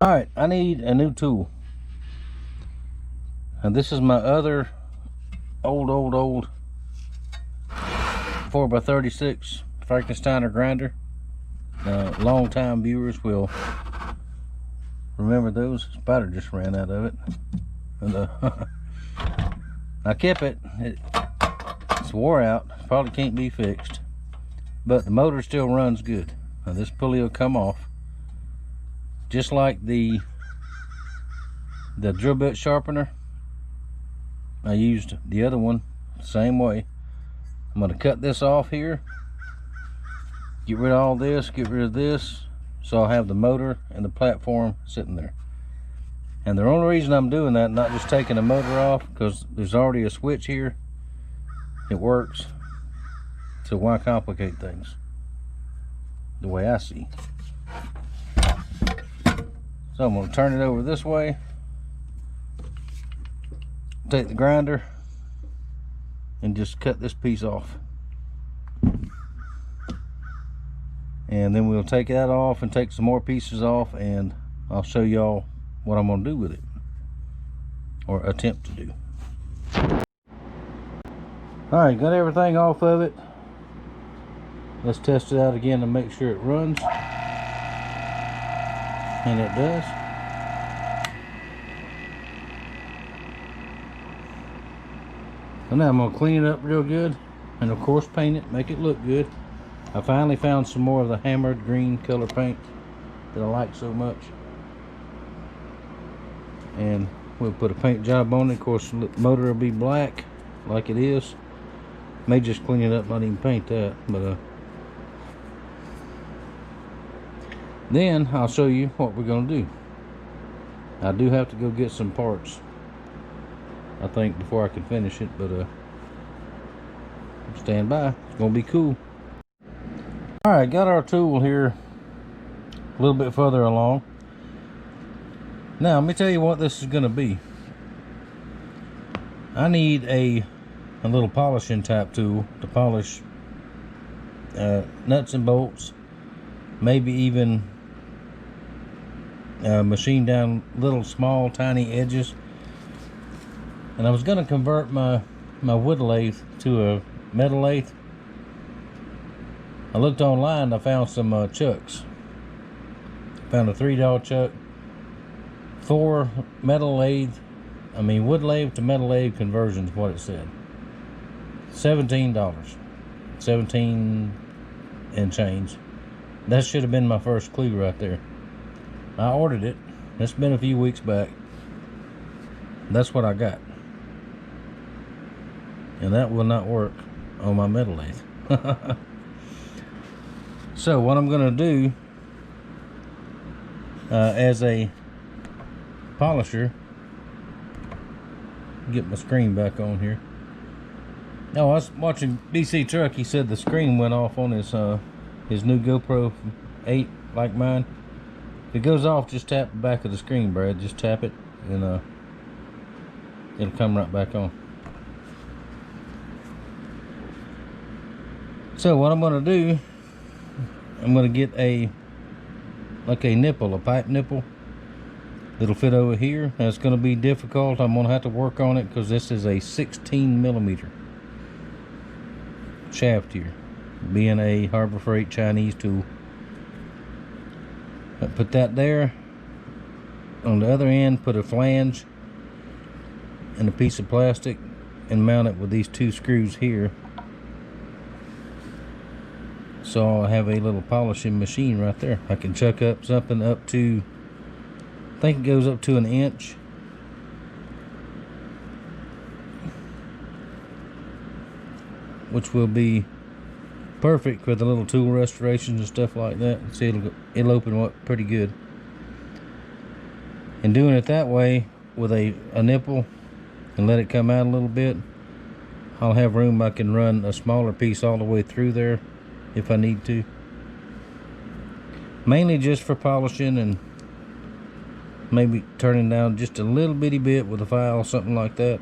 Alright, I need a new tool. And this is my other old 4x36 Frankensteiner grinder. Long time viewers will remember those. Spider just ran out of it. And I kept it. It's wore out. Probably can't be fixed. But the motor still runs good. Now this pulley will come off. Just like the drill bit sharpener, I used the other one same way. I'm going to cut this off here, get rid of all this, get rid of this, so I'll have the motor and the platform sitting there. And the only reason I'm doing that, not just taking the motor off, because there's already a switch here. It works. So why complicate things? The way I see. So I'm going to turn it over this way, take the grinder, and just cut this piece off. And then we'll take that off and take some more pieces off, and I'll show y'all what I'm going to do with it, or attempt to do. Alright, got everything off of it. Let's test it out again to make sure it runs. And it does. And now I'm going to clean it up real good, and of course paint it, make it look good. I finally found some more of the hammered green color paint that I like so much. And we'll put a paint job on it. Of course the motor will be black like it is. May just clean it up, not even paint that, but then I'll show you what we're going to do. I do have to go get some parts, I think, before I can finish it, but stand by. It's going to be cool. Alright, got our tool here a little bit further along. Now, let me tell you what this is going to be. I need a little polishing type tool to polish nuts and bolts, maybe even machine down little small tiny edges. And I was going to convert my wood lathe to a metal lathe. I looked online, I found some chucks. Found a $3 chuck, 4 metal lathe, wood lathe to metal lathe conversions, what it said. $17, 17 and change. That should have been my first clue right there. I ordered it. It's been a few weeks back. That's what I got. And that will not work on my metal lathe. So what I'm going to do as a polisher, get my screen back on here. No, I was watching BC Truck. He said the screen went off on his new GoPro 8 like mine. If it goes off, just tap the back of the screen, Brad. Just tap it, and it'll come right back on. So what I'm going to do, I'm going to get a nipple, a pipe nipple that'll fit over here. Now it's going to be difficult. I'm going to have to work on it because this is a 16mm shaft here, being a Harbor Freight Chinese tool. Put that there. On the other end, put a flange and a piece of plastic and mount it with these 2 screws here. So I'll have a little polishing machine right there. I can chuck up something up to, I think it goes up to 1 inch. Which will be perfect for the little tool restorations and stuff like that. See, it'll open up pretty good. And doing it that way with a nipple and let it come out a little bit, I'll have room. I can run a smaller piece all the way through there if I need to. Mainly just for polishing and maybe turning down just a little bitty bit with a file, something like that.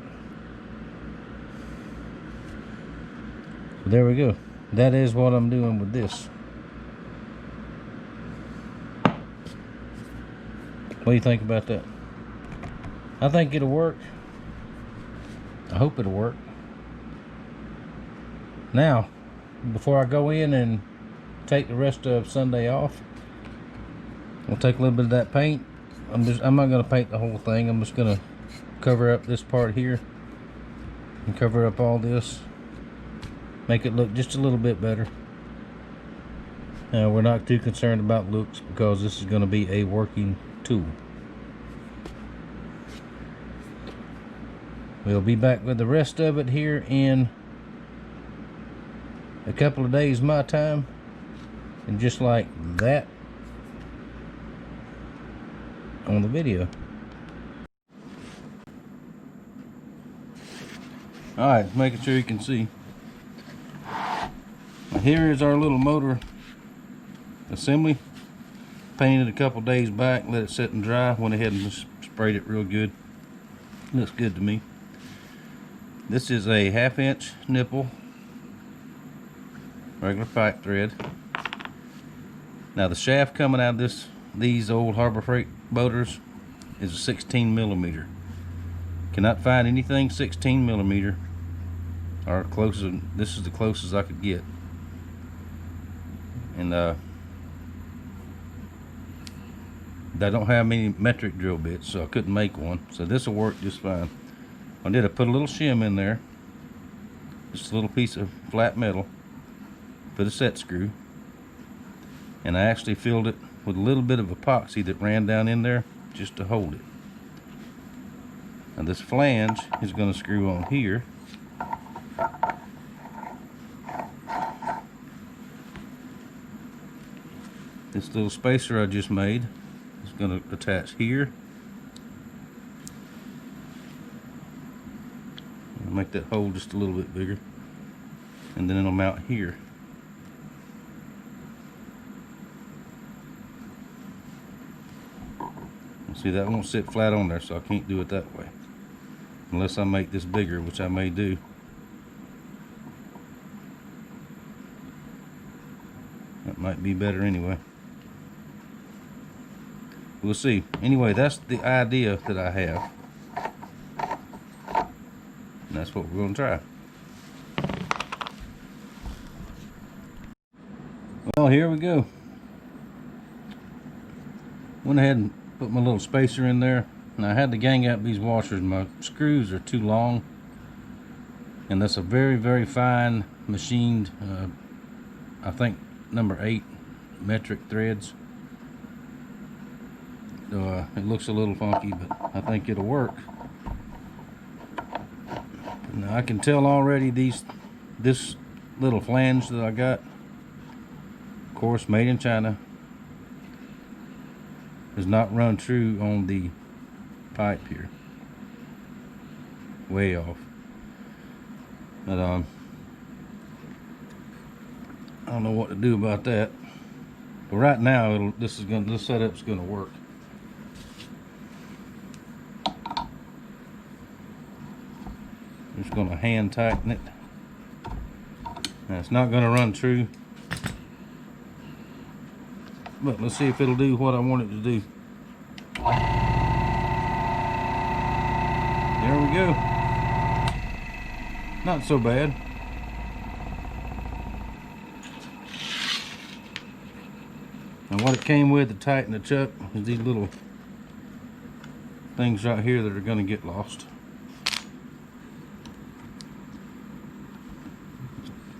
There we go. That is what I'm doing with this. What do you think about that? I think it'll work. I hope it'll work. Now, before I go in and take the rest of Sunday off, we'll take a little bit of that paint. I'm not gonna paint the whole thing. I'm just gonna cover up this part here and cover up all this, make it look just a little bit better. Now, we're not too concerned about looks because this is going to be a working tool. We'll be back with the rest of it here in a couple of days my time, and just like that on the video. Alright, making sure you can see. Here is our little motor assembly. Painted a couple days back, let it sit and dry, went ahead and just sprayed it real good. Looks good to me. This is a 1/2 inch nipple, regular pipe thread. Now the shaft coming out of these old Harbor Freight motors is a 16 millimeter. Cannot find anything 16 millimeter or closer. This is the closest I could get. And I don't have many metric drill bits, so I couldn't make one. So this will work just fine. I put a little shim in there, just a little piece of flat metal for the set screw, and I actually filled it with a little bit of epoxy that ran down in there just to hold it. Now this flange is going to screw on here. This little spacer I just made is going to attach here. I'll make that hole just a little bit bigger, and then it'll mount here. See, that won't sit flat on there, so I can't do it that way unless I make this bigger, which I may do. That might be better anyway. We'll see. Anyway, that's the idea that I have, and that's what we're going to try. Well, here we go. Went ahead and put my little spacer in there. Now I had to gang out these washers. My screws are too long, and that's a very, very fine machined, I think number 8 metric threads. So it looks a little funky, but I think it'll work. Now I can tell already this little flange that I got, of course made in China, does not run true on the pipe here. Way off. But I don't know what to do about that. But right now this setup's gonna work. I'm just gonna hand tighten it. Now it's not gonna run true, but let's see if it'll do what I want it to do. There we go. Not so bad. And what it came with to tighten the chuck is these little things right here that are going to get lost.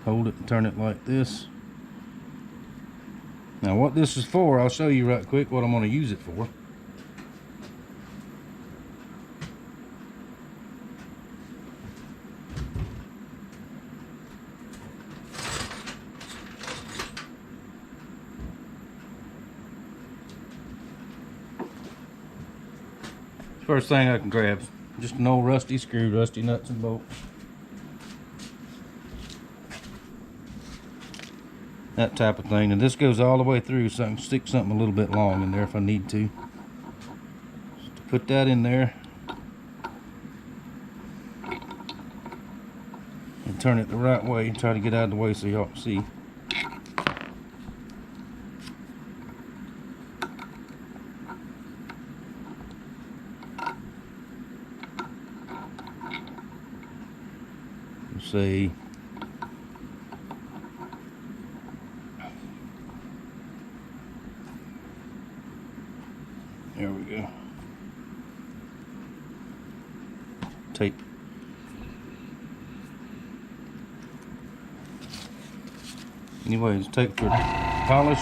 Hold it and turn it like this. Now what this is for, I'll show you right quick what I'm going to use it for. First thing I can grab, just an old rusty screw, rusty nuts and bolts. That type of thing. And this goes all the way through, so I can stick something a little bit long in there if I need to. Just put that in there and turn it the right way and try to get out of the way so y'all can see. say, there we go. Tape. Anyways, tape for polish.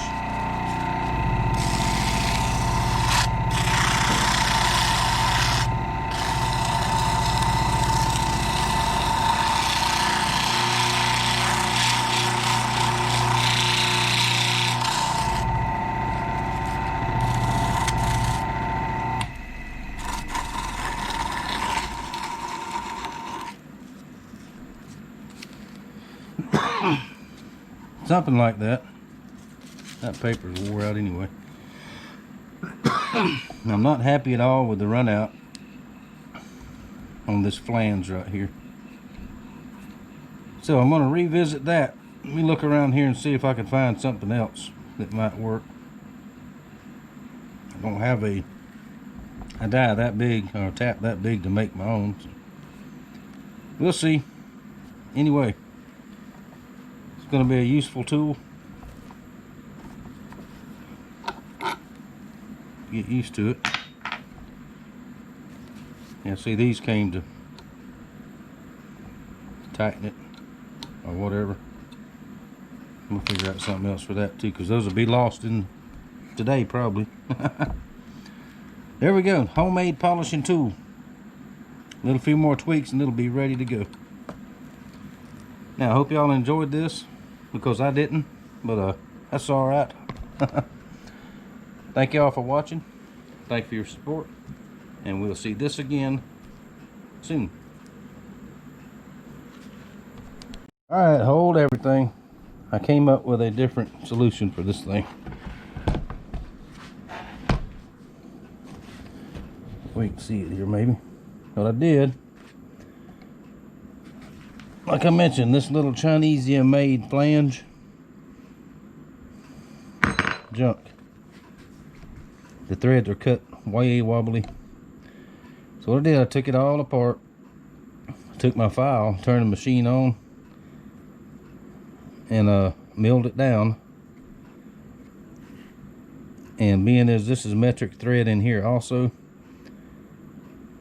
Something like that. That paper's wore out anyway. I'm not happy at all with the run out on this flange right here. So I'm going to revisit that. Let me look around here and see if I can find something else that might work. I don't have a die that big or a tap that big to make my own. So we'll see. Anyway, it's going to be a useful tool. Get used to it. Yeah, see, these came to tighten it or whatever. We'll figure out something else for that too, because those will be lost in today probably. There we go, homemade polishing tool. A little few more tweaks and it'll be ready to go. Now I hope y'all enjoyed this, because I didn't, but that's all right. Thank y'all for watching. Thank you for your support, and we'll see this again soon. All right, hold everything. I came up with a different solution for this thing. We can see it here maybe. What I did, like I mentioned, this little Chinesium made flange, junk. The threads are cut way wobbly. So what I did, I took it all apart, took my file, turned the machine on, and milled it down. And being as this is metric thread in here also,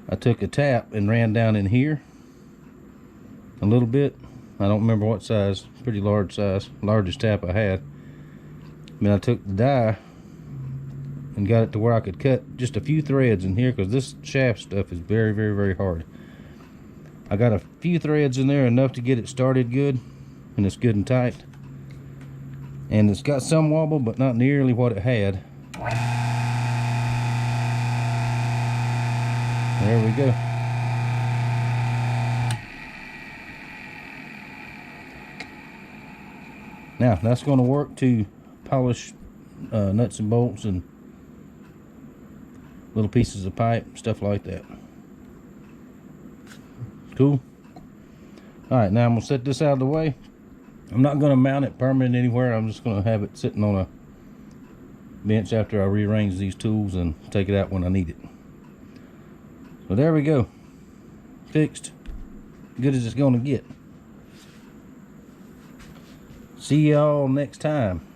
I took a tap and ran down in here a little bit. I don't remember what size, pretty large size, largest tap I had. Then I took the die and got it to where I could cut just a few threads in here, because this shaft stuff is very, very, very hard. I got a few threads in there, enough to get it started good, and it's good and tight. And it's got some wobble, but not nearly what it had. There we go. Now that's going to work to polish nuts and bolts and little pieces of pipe, stuff like that. Cool. Alright, now I'm going to set this out of the way. I'm not going to mount it permanent anywhere. I'm just going to have it sitting on a bench after I rearrange these tools and take it out when I need it. So there we go. Fixed. Good as it's going to get. See y'all next time.